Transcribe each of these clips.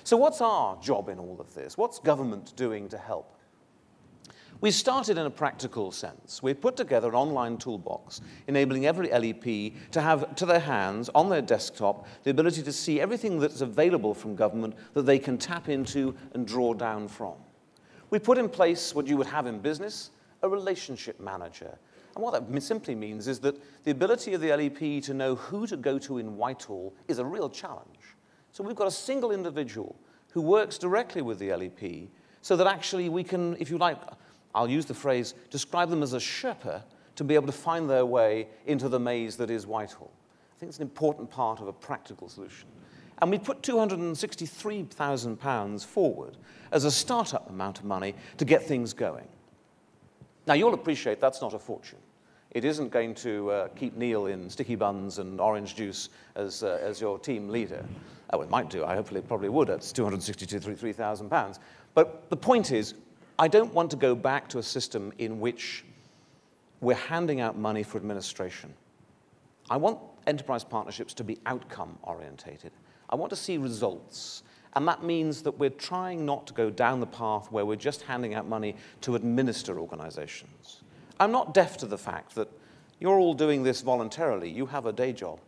So what's our job in all of this? What's government doing to help? We started in a practical sense. We put together an online toolbox enabling every LEP to have to their hands, on their desktop, the ability to see everything that's available from government that they can tap into and draw down from. We put in place what you would have in business, a relationship manager. And what that simply means is that the ability of the LEP to know who to go to in Whitehall is a real challenge. So we've got a single individual who works directly with the LEP so that actually we can, if you like, I'll use the phrase, describe them as a Sherpa to be able to find their way into the maze that is Whitehall. I think it's an important part of a practical solution. And we put £263,000 forward as a startup amount of money to get things going. Now, you'll appreciate that's not a fortune. It isn't going to keep Neil in sticky buns and orange juice as your team leader. Oh, it might do. I hopefully it probably would at £263,000. But the point is, I don't want to go back to a system in which we're handing out money for administration. I want enterprise partnerships to be outcome-orientated. I want to see results. And that means that we're trying not to go down the path where we're just handing out money to administer organizations. I'm not deaf to the fact that you're all doing this voluntarily. You have a day job.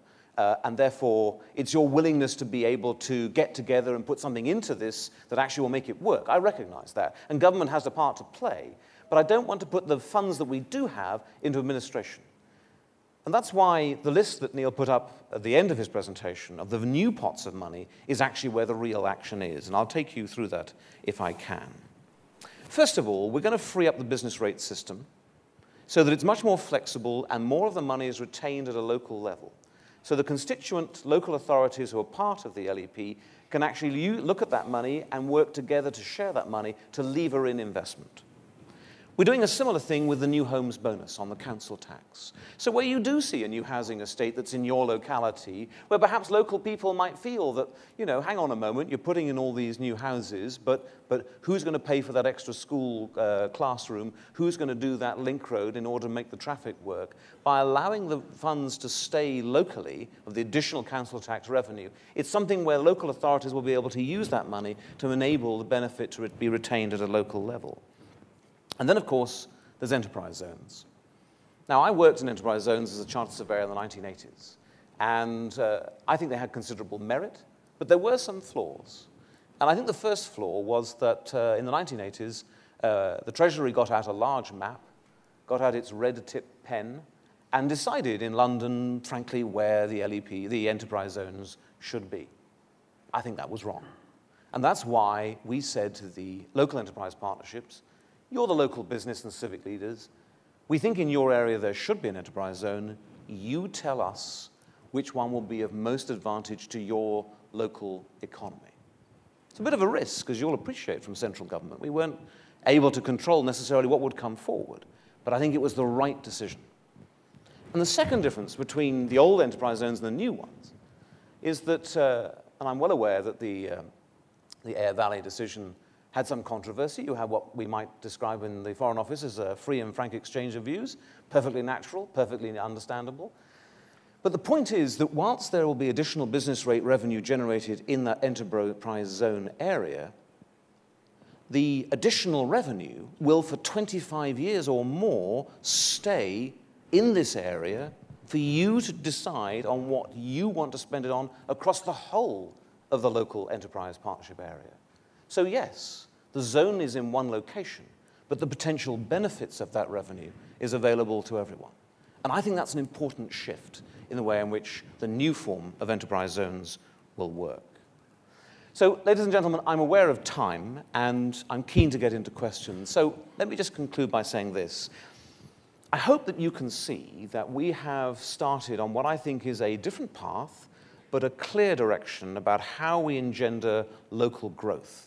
And therefore, it's your willingness to be able to get together and put something into this that actually will make it work. I recognize that. And government has a part to play. But I don't want to put the funds that we do have into administration. And that's why the list that Neil put up at the end of his presentation of the new pots of money is actually where the real action is. And I'll take you through that if I can. First of all, we're going to free up the business rate system so that it's much more flexible and more of the money is retained at a local level. So the constituent local authorities who are part of the LEP can actually look at that money and work together to share that money to lever in investment. We're doing a similar thing with the new homes bonus on the council tax. So where you do see a new housing estate that's in your locality, where perhaps local people might feel that, you know, hang on a moment, you're putting in all these new houses, but who's going to pay for that extra school classroom? Who's going to do that link road in order to make the traffic work? By allowing the funds to stay locally, of the additional council tax revenue, it's something where local authorities will be able to use that money to enable the benefit to be retained at a local level. And then, of course, there's enterprise zones. Now, I worked in enterprise zones as a chartered surveyor in the 1980s. And I think they had considerable merit, but there were some flaws. And I think the first flaw was that in the 1980s, the Treasury got out a large map, got out its red tip pen, and decided in London, frankly, where the LEP, the enterprise zones, should be. I think that was wrong. And that's why we said to the local enterprise partnerships, you're the local business and civic leaders. We think in your area there should be an enterprise zone. You tell us which one will be of most advantage to your local economy. It's a bit of a risk, as you'll appreciate from central government. We weren't able to control necessarily what would come forward, but I think it was the right decision. And the second difference between the old enterprise zones and the new ones is that, and I'm well aware that the Aire Valley decision had some controversy. You have what we might describe in the Foreign Office as a free and frank exchange of views, perfectly natural, perfectly understandable. But the point is that whilst there will be additional business rate revenue generated in that enterprise zone area, the additional revenue will for 25 years or more stay in this area for you to decide on what you want to spend it on across the whole of the local enterprise partnership area. So yes, the zone is in one location, but the potential benefits of that revenue is available to everyone. And I think that's an important shift in the way in which the new form of enterprise zones will work. So, ladies and gentlemen, I'm aware of time, and I'm keen to get into questions. So let me just conclude by saying this. I hope that you can see that we have started on what I think is a different path, but a clear direction about how we engender local growth.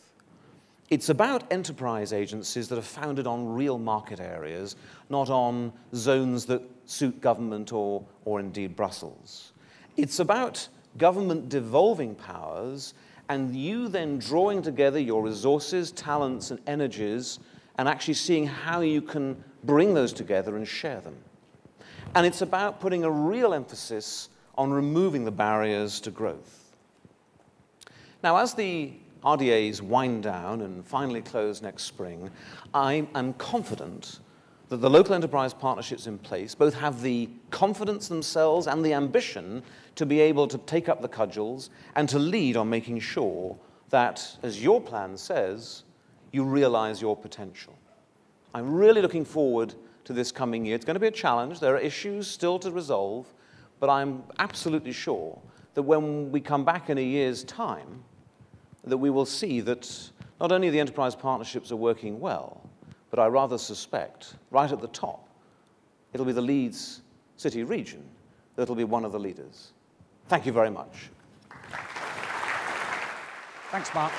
It's about enterprise agencies that are founded on real market areas, not on zones that suit government or indeed Brussels. It's about government devolving powers and you then drawing together your resources, talents, and energies and actually seeing how you can bring those together and share them. And it's about putting a real emphasis on removing the barriers to growth. Now, as the RDAs wind down and finally close next spring, I am confident that the local enterprise partnerships in place both have the confidence themselves and the ambition to be able to take up the cudgels and to lead on making sure that, as your plan says, you realize your potential. I'm really looking forward to this coming year. It's going to be a challenge. There are issues still to resolve, but I'm absolutely sure that when we come back in a year's time, that we will see that not only the enterprise partnerships are working well, but I rather suspect, right at the top, it'll be the Leeds City region that'll be one of the leaders. Thank you very much. Thanks, Mark.